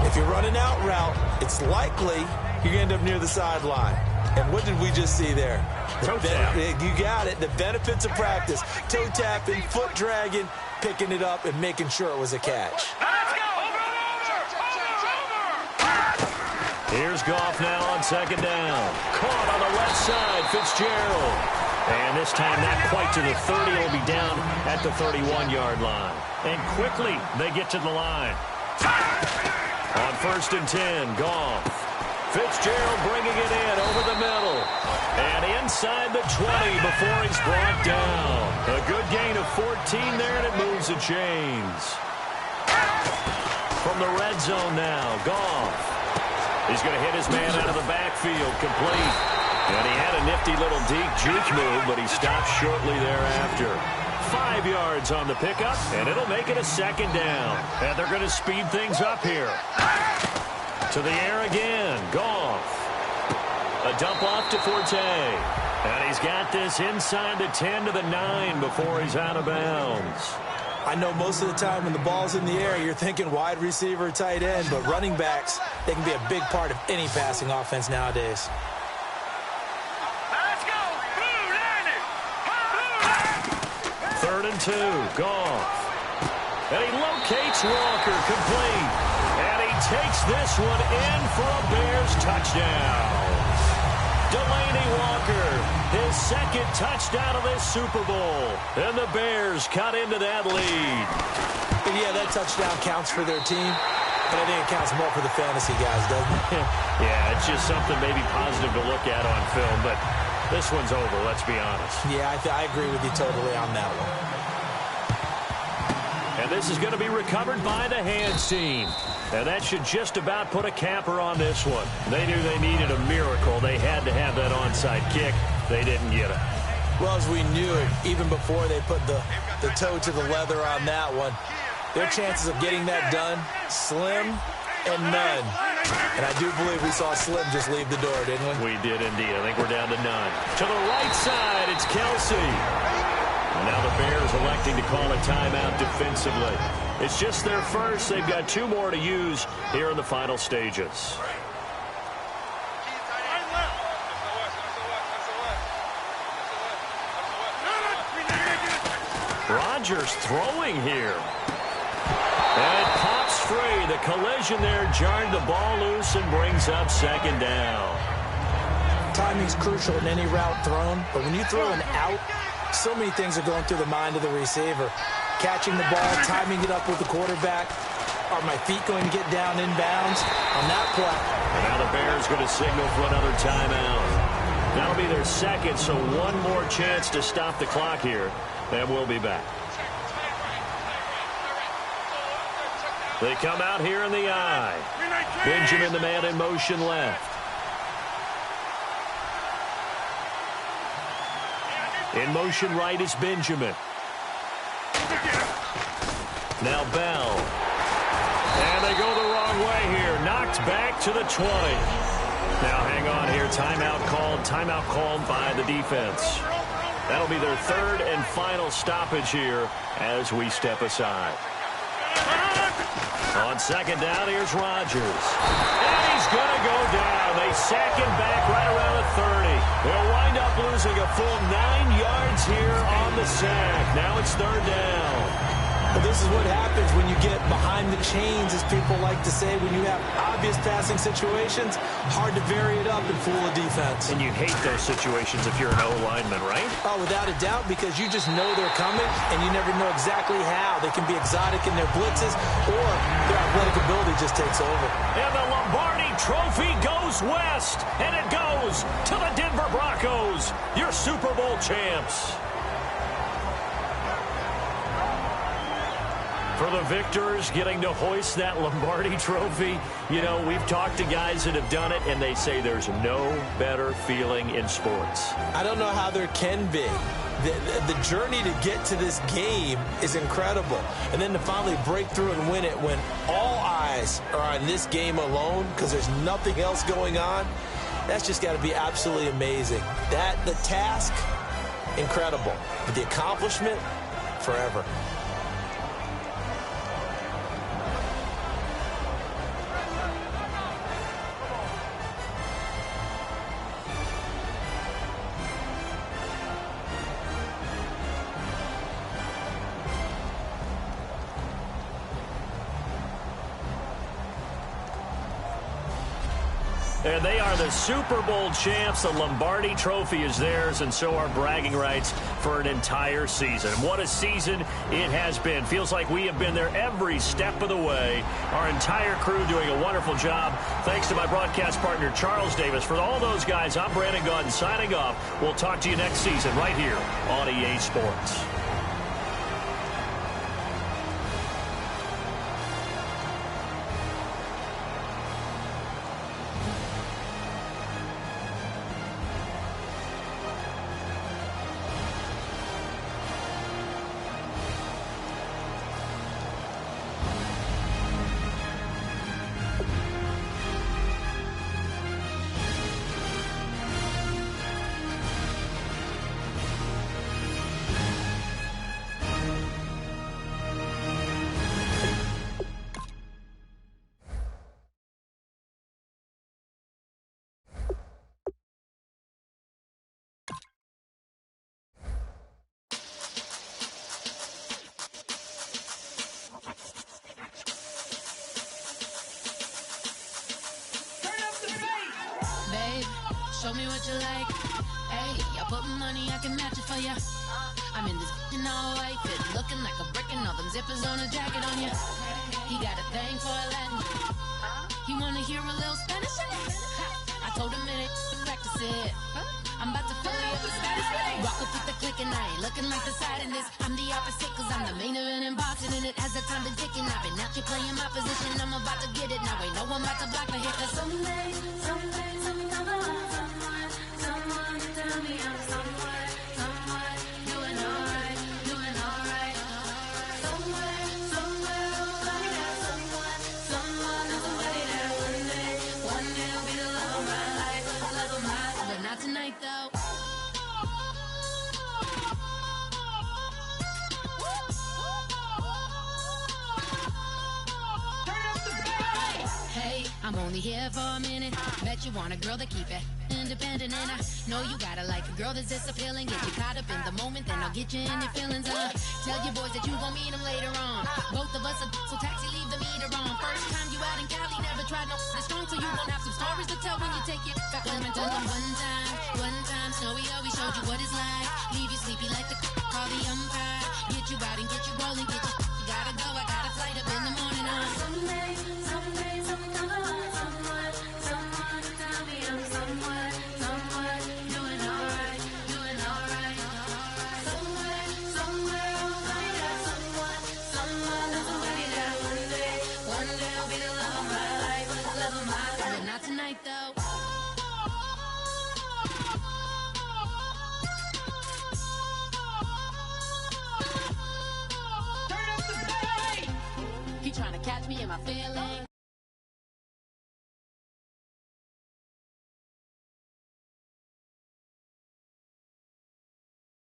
Speaker 4: If you're running out route, it's likely you're going to end up near the sideline. And what did we just see there?
Speaker 3: Toe tap.
Speaker 4: You got it. The benefits of practice. Toe tapping, foot dragging, picking it up, and making sure it was a catch.
Speaker 2: Let's go.
Speaker 3: Here's Goff now on 2nd down. Caught on the left side, Fitzgerald. And this time not quite to the 30. It'll be down at the 31-yard line. And quickly they get to the line. On 1st and 10, Goff. Fitzgerald bringing it in over the middle. And inside the 20 before he's brought down. A good gain of 14 there, and it moves the chains. From the red zone now, Goff. He's going to hit his man out of the backfield, complete. And he had a nifty little deep juke move, but he stopped shortly thereafter. 5 yards on the pickup, and it'll make it a 2nd down. And they're going to speed things up here. To the air again, Goff. A dump off to Forte. And he's got this inside the 10 to the 9 before he's out of bounds.
Speaker 4: I know most of the time when the ball's in the air, you're thinking wide receiver, tight end, but running backs, they can be a big part of any passing offense nowadays.
Speaker 2: Let's go. Blue Lightning.
Speaker 3: 3rd and 2, Goff. And he locates Walker, complete. And he takes this one in for a Bears touchdown. Delaney Walker, his 2nd touchdown of this Super Bowl. And the Bears cut into that lead.
Speaker 4: But yeah, that touchdown counts for their team. But I think it counts more for the fantasy guys, doesn't it?
Speaker 3: Yeah, it's just something maybe positive to look at on film. But this one's over, let's be honest.
Speaker 4: Yeah, I agree with you totally on that one.
Speaker 3: And this is going to be recovered by the hands team. And that should just about put a capper on this one. They knew they needed a miracle. They had to have that onside kick. They didn't get it.
Speaker 4: Well, as we knew it, even before they put the toe to the leather on that one, their chances of getting that done, slim and none. And I do believe we saw Slim just leave the door, didn't we?
Speaker 3: We did indeed. I think we're down to none. To the right side, it's Kelsey. Now the Bears electing to call a timeout defensively. It's just their first. They've got 2 more to use here in the final stages. Rodgers throwing here. And it pops free. The collision there jarred the ball loose and brings up second down.
Speaker 4: Timing's crucial in any route thrown, but when you throw an out, so many things are going through the mind of the receiver. Catching the ball, timing it up with the quarterback. Are my feet going to get down inbounds on that play?
Speaker 3: And now the Bears going to signal for another timeout. That'll be their second, so one more chance to stop the clock here. And we'll be back. They come out here in the eye. Benjamin, the man in motion left. In motion right is Benjamin. Now Bell. And they go the wrong way here. Knocked back to the 20. Now hang on here. Timeout called by the defense. That'll be their third and final stoppage here as we step aside. On second down, here's Rodgers. And he's going to go down. They sack him back right around the 30. They'll wind up losing a full 9 yards here on the sack. Now it's third down.
Speaker 4: But this is what happens when you get behind the chains, as people like to say. When you have obvious passing situations, hard to vary it up and fool a defense.
Speaker 3: And you hate those situations if you're an O-lineman, right?
Speaker 4: Oh, without a doubt, because you just know they're coming, and you never know exactly how. They can be exotic in their blitzes, or their athletic ability just takes over.
Speaker 3: And the Lombardi Trophy goes west, and it goes to the Denver Broncos, your Super Bowl champs. For the victors, getting to hoist that Lombardi Trophy, you know, we've talked to guys that have done it, and they say there's no better feeling in sports.
Speaker 4: I don't know how there can be. The journey to get to this game is incredible. And then to finally break through and win it when all eyes are on this game alone because there's nothing else going on, that's just got to be absolutely amazing. The task, incredible. But the accomplishment, forever.
Speaker 3: And they are the Super Bowl champs. The Lombardi Trophy is theirs, and so are bragging rights for an entire season. What a season it has been. Feels like we have been there every step of the way. Our entire crew doing a wonderful job. Thanks to my broadcast partner, Charles Davis. For all those guys, I'm Brandon Gunn signing off. We'll talk to you next season right here on EA Sports.
Speaker 6: Show me what you like. Hey, I put money, I can match it for ya. I'm in this in all white fit, looking like a brick and all them zippers on a jacket on ya. He got a thing for a Latin. He wanna hear a little Spanish in it. I told him it ain't practice it. I'm about to fill you with the status. Rock up with the click and I ain't looking like the side in this. I'm the opposite cause I'm the main event in boxing and it has the time been ticking. I've been out you playing my position, I'm about to get it. Now ain't no one about to block the hit. Cause someday, something come along. Someone to tell me I'm somewhere, doing alright. Somewhere, like that. Someone, and somebody that one day will be the love of my life, but not tonight though. Hey, I'm only here for a minute. Bet you want a girl to keep it independent, and I know you gotta like a girl that's disappealing. Get you caught up in the moment, then I'll get you in your feelings. Tell your boys that you gon' meet them later on. Both of us are so taxi, leave the meter on. First time you out in Cali, never tried no strong, so you gon' have some stories to tell when you take it back home. And tell them one time, Snowy always showed you what it's like. Leave you sleepy like the call the umpire. Get you out and get you rolling, get you gotta go. I got a flight up in the morning on someday, something come along. Someone to tell me I'm somewhere, doing alright. Somewhere, like that. Someone, and somebody that one day will be the love of my life, but not tonight though. He trying to catch me in my feelings.